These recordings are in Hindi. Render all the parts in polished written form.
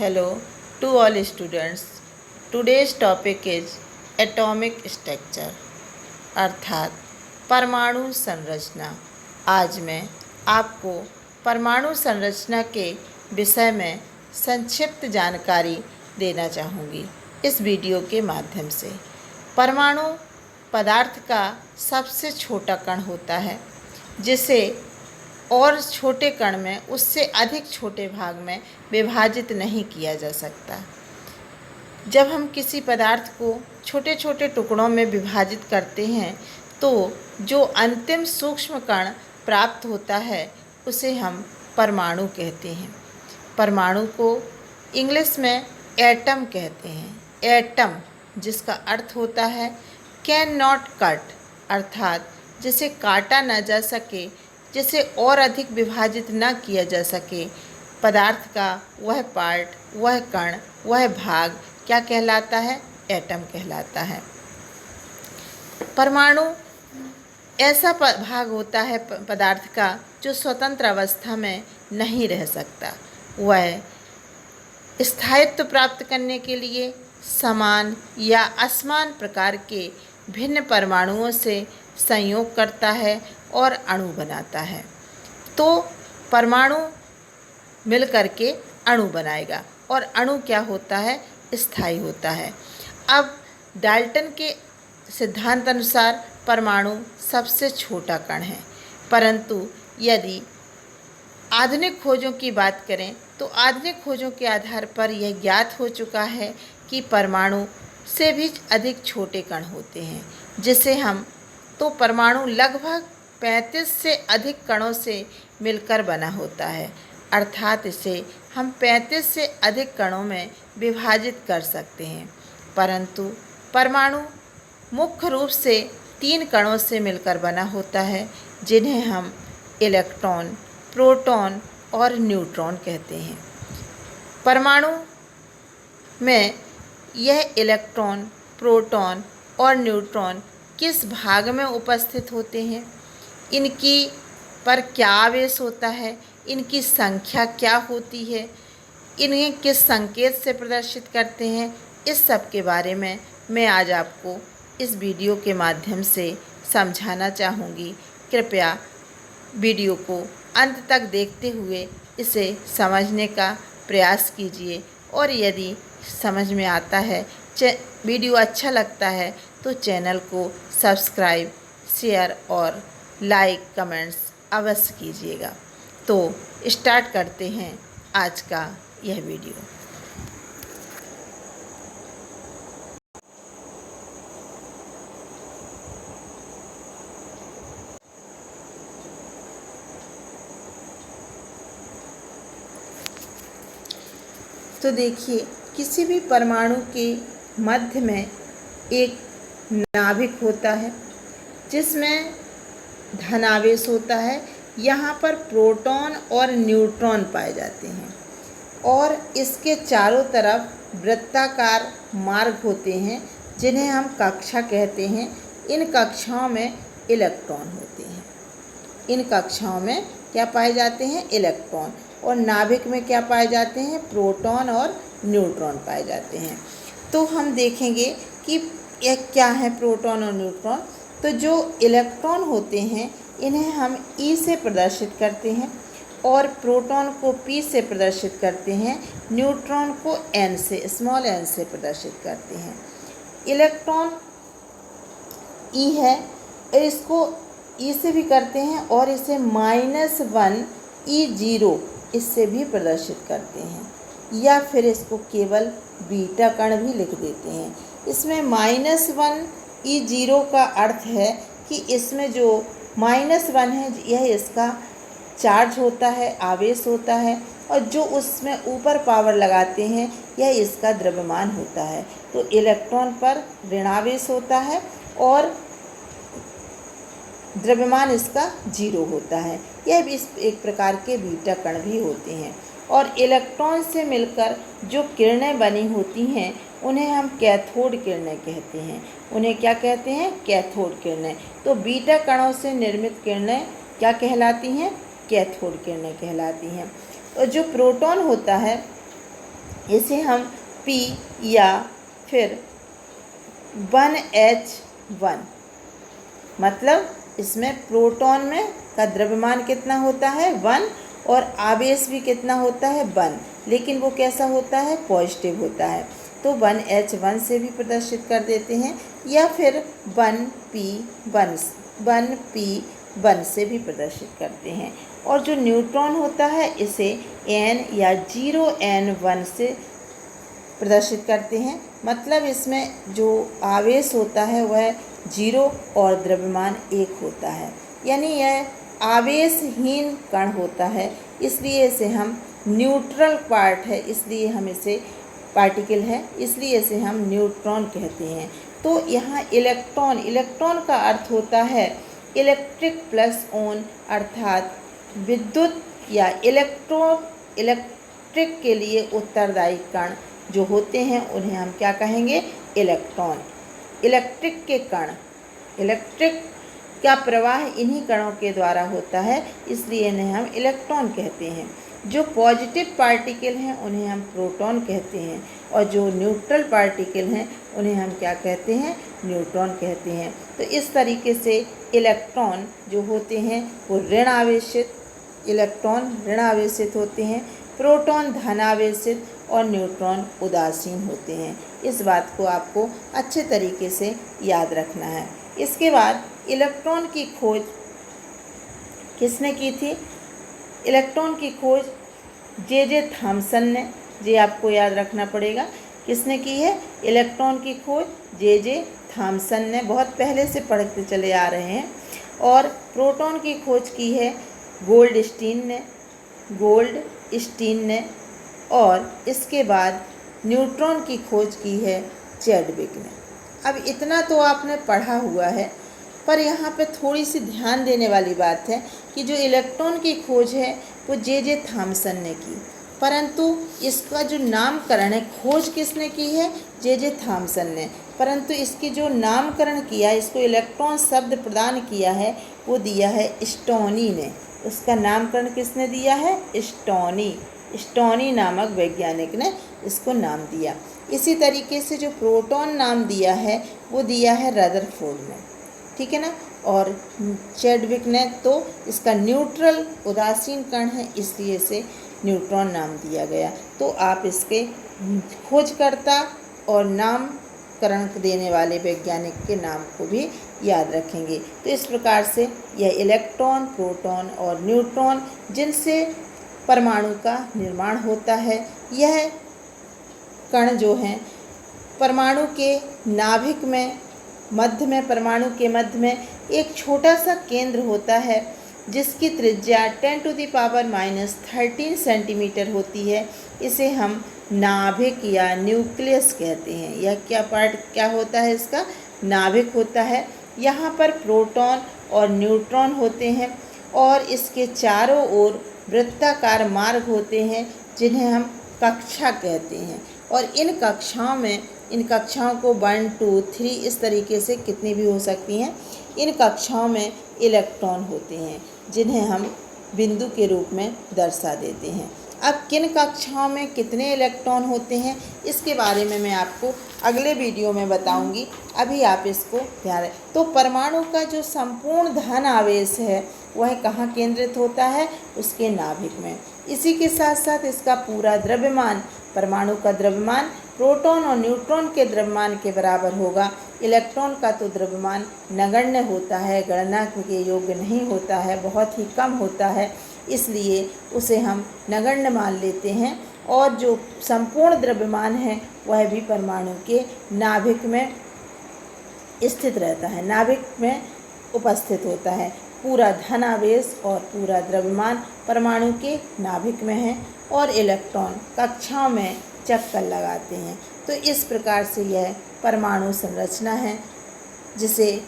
Hello to all students. Today's topic is atomic structure अर्थात परमाणु संरचना। आज मैं आपको परमाणु संरचना के विषय में संक्षिप्त जानकारी देना चाहूँगी इस वीडियो के माध्यम से। परमाणु पदार्थ का सबसे छोटा कण होता है जिसे और छोटे कण में उससे अधिक छोटे भाग में विभाजित नहीं किया जा सकता। जब हम किसी पदार्थ को छोटे छोटे टुकड़ों में विभाजित करते हैं तो जो अंतिम सूक्ष्म कण प्राप्त होता है उसे हम परमाणु कहते हैं। परमाणु को इंग्लिश में एटम कहते हैं। एटम जिसका अर्थ होता है कैन नॉट कट, अर्थात जिसे काटा न जा सके, जिसे और अधिक विभाजित न किया जा सके। पदार्थ का वह पार्ट, वह कण, वह भाग क्या कहलाता है? एटम कहलाता है। परमाणु ऐसा भाग होता है पदार्थ का जो स्वतंत्र अवस्था में नहीं रह सकता। वह स्थायित्व प्राप्त करने के लिए समान या असमान प्रकार के भिन्न परमाणुओं से संयोग करता है और अणु बनाता है। तो परमाणु मिलकर के अणु बनाएगा और अणु क्या होता है? स्थायी होता है। अब डाल्टन के सिद्धांत अनुसार परमाणु सबसे छोटा कण है, परंतु यदि आधुनिक खोजों की बात करें तो आधुनिक खोजों के आधार पर यह ज्ञात हो चुका है कि परमाणु से भी अधिक छोटे कण होते हैं, जिसे हम परमाणु लगभग 35 से अधिक कणों से मिलकर बना होता है, अर्थात इसे हम 35 से अधिक कणों में विभाजित कर सकते हैं। परंतु परमाणु मुख्य रूप से 3 कणों से मिलकर बना होता है, जिन्हें हम इलेक्ट्रॉन, प्रोटॉन और न्यूट्रॉन कहते हैं। परमाणु में यह इलेक्ट्रॉन, प्रोटॉन और न्यूट्रॉन किस भाग में उपस्थित होते हैं, इनकी पर क्या आवेश होता है, इनकी संख्या क्या होती है, इन्हें किस संकेत से प्रदर्शित करते हैं, इस सब के बारे में मैं आज आपको इस वीडियो के माध्यम से समझाना चाहूँगी। कृपया वीडियो को अंत तक देखते हुए इसे समझने का प्रयास कीजिए और यदि समझ में आता है, वीडियो अच्छा लगता है तो चैनल को सब्सक्राइब, शेयर और लाइक, कमेंट्स अवश्य कीजिएगा। तो स्टार्ट करते हैं आज का यह वीडियो। तो देखिए, किसी भी परमाणु के मध्य में एक नाभिक होता है जिसमें धनावेश होता है। यहाँ पर प्रोटॉन और न्यूट्रॉन पाए जाते हैं और इसके चारों तरफ वृत्ताकार मार्ग होते हैं जिन्हें हम कक्षा कहते हैं। इन कक्षाओं में इलेक्ट्रॉन होते हैं। इन कक्षाओं में क्या पाए जाते हैं? इलेक्ट्रॉन। और नाभिक में क्या पाए जाते हैं? प्रोटॉन और न्यूट्रॉन पाए जाते हैं। तो हम देखेंगे कि यह क्या है प्रोटॉन और न्यूट्रॉन। तो जो इलेक्ट्रॉन होते हैं इन्हें हम ई से प्रदर्शित करते हैं और प्रोटॉन को पी से प्रदर्शित करते हैं, न्यूट्रॉन को एन से, स्मॉल एन से प्रदर्शित करते हैं। इलेक्ट्रॉन ई है, इसको ई से भी करते हैं और इसे -1 E0 इससे भी प्रदर्शित करते हैं, या फिर इसको केवल बीटा कण भी लिख देते हैं। इसमें -1 E0 का अर्थ है कि इसमें जो -1 है यह इसका चार्ज होता है, आवेश होता है, और जो उसमें ऊपर पावर लगाते हैं यह इसका द्रव्यमान होता है। तो इलेक्ट्रॉन पर ऋणावेश होता है और द्रव्यमान इसका 0 होता है। यह भी एक प्रकार के बीटा कण भी होते हैं। और इलेक्ट्रॉन से मिलकर जो किरणें बनी होती हैं उन्हें हम कैथोड किरणें कहते हैं। उन्हें क्या कहते हैं? कैथोड किरणें। तो बीटा कणों से निर्मित किरणें क्या कहलाती हैं? कैथोड किरणें कहलाती हैं। और जो प्रोटॉन होता है इसे हम P या फिर 1H1, मतलब इसमें प्रोटॉन में का द्रव्यमान कितना होता है 1 और आवेश भी कितना होता है 1, लेकिन वो कैसा होता है पॉजिटिव होता है। तो 1H1 से भी प्रदर्शित कर देते हैं या फिर 1P1 से भी प्रदर्शित करते हैं। और जो न्यूट्रॉन होता है इसे N या 0N1 से प्रदर्शित करते हैं, मतलब इसमें जो आवेश होता है वह 0 और द्रव्यमान 1 होता है, यानी यह आवेशहीन कण होता है, इसलिए इसे हम न्यूट्रल पार्ट है, इसलिए हम इसे पार्टिकल है, इसलिए इसे हम न्यूट्रॉन कहते हैं। तो यहाँ इलेक्ट्रॉन का अर्थ होता है इलेक्ट्रिक प्लस ऑन, अर्थात विद्युत या इलेक्ट्रिक के लिए उत्तरदायी कण जो होते हैं उन्हें हम क्या कहेंगे इलेक्ट्रॉन। इलेक्ट्रिक के कण, इलेक्ट्रिक का प्रवाह इन्हीं कणों के द्वारा होता है, इसलिए इन्हें हम इलेक्ट्रॉन कहते हैं। जो पॉजिटिव पार्टिकल हैं उन्हें हम प्रोटॉन कहते हैं, और जो न्यूट्रल पार्टिकल हैं उन्हें हम क्या कहते हैं न्यूट्रॉन कहते हैं। तो इस तरीके से इलेक्ट्रॉन जो होते हैं वो ऋण आवेशित, इलेक्ट्रॉन ऋण आवेशित होते हैं, प्रोटॉन धन आवेशित और न्यूट्रॉन उदासीन होते हैं। इस बात को आपको अच्छे तरीके से याद रखना है। इसके बाद इलेक्ट्रॉन की खोज किसने की थी? इलेक्ट्रॉन की खोज जे थॉमसन ने, ये आपको याद रखना पड़ेगा। किसने की है इलेक्ट्रॉन की खोज? जे थॉमसन ने, बहुत पहले से पढ़ते चले आ रहे हैं। और प्रोटॉन की खोज की है गोल्डस्टीन ने, और इसके बाद न्यूट्रॉन की खोज की है चैडविक ने। अब इतना तो आपने पढ़ा हुआ है, पर यहाँ पे थोड़ी सी ध्यान देने वाली बात है कि जो इलेक्ट्रॉन की खोज है वो जे थॉमसन ने की, परंतु इसका जो नामकरण है, खोज किसने की है? जे थॉमसन ने, परंतु इसकी जो नामकरण किया, इसको इलेक्ट्रॉन शब्द प्रदान किया है वो दिया है स्टोनी ने। उसका नामकरण किसने दिया है? स्टोनी नामक वैज्ञानिक ने इसको नाम दिया। इसी तरीके से जो प्रोटॉन नाम दिया है वो दिया है रदरफोर्ड ने, ठीक है ना। और चैडविक ने तो इसका न्यूट्रल उदासीन कण है, इसलिए इसे न्यूट्रॉन नाम दिया गया। तो आप इसके खोजकर्ता और नामकरण देने वाले वैज्ञानिक के नाम को भी याद रखेंगे। तो इस प्रकार से यह इलेक्ट्रॉन, प्रोटॉन और न्यूट्रॉन जिनसे परमाणु का निर्माण होता है, यह कण जो हैं परमाणु के नाभिक में परमाणु के मध्य में एक छोटा सा केंद्र होता है जिसकी त्रिज्या 10⁻⁻13 सेंटीमीटर होती है। इसे हम नाभिक या न्यूक्लियस कहते हैं। यह क्या होता है? इसका नाभिक होता है। यहाँ पर प्रोटॉन और न्यूट्रॉन होते हैं और इसके चारों ओर वृत्ताकार मार्ग होते हैं जिन्हें हम कक्षा कहते हैं। और इन कक्षाओं को 1, 2, 3 इस तरीके से कितनी भी हो सकती हैं। इन कक्षाओं में इलेक्ट्रॉन होते हैं जिन्हें हम बिंदु के रूप में दर्शा देते हैं। अब किन कक्षाओं में कितने इलेक्ट्रॉन होते हैं इसके बारे में मैं आपको अगले वीडियो में बताऊंगी। अभी आप इसको ध्यान रखें। तो परमाणु का जो संपूर्ण धन आवेश है वह कहाँ केंद्रित होता है? उसके नाभिक में। इसी के साथ साथ इसका पूरा द्रव्यमान, परमाणु का द्रव्यमान प्रोटॉन और न्यूट्रॉन के द्रव्यमान के बराबर होगा। इलेक्ट्रॉन का तो द्रव्यमान नगण्य होता है, गणना के योग्य नहीं होता है, बहुत ही कम होता है, इसलिए उसे हम नगण्य मान लेते हैं। और जो संपूर्ण द्रव्यमान है वह भी परमाणु के नाभिक में स्थित रहता है, नाभिक में उपस्थित होता है। पूरा धन आवेश और पूरा द्रव्यमान परमाणु के नाभिक में है और इलेक्ट्रॉन कक्षाओं में चक्कर लगाते हैं। तो इस प्रकार से यह परमाणु संरचना है जिसे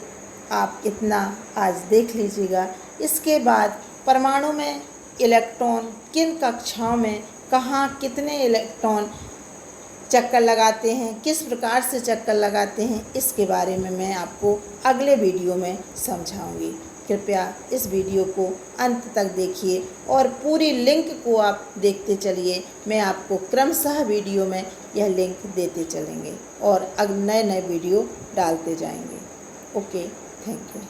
आप इतना आज देख लीजिएगा। इसके बाद परमाणु में इलेक्ट्रॉन किन कक्षाओं में कहाँ कितने इलेक्ट्रॉन चक्कर लगाते हैं, किस प्रकार से चक्कर लगाते हैं, इसके बारे में मैं आपको अगले वीडियो में समझाऊंगी। कृपया इस वीडियो को अंत तक देखिए और पूरी लिंक को आप देखते चलिए। मैं आपको क्रमशः वीडियो में यह लिंक देते चलेंगे और नए नए वीडियो डालते जाएंगे। Okay, thank you.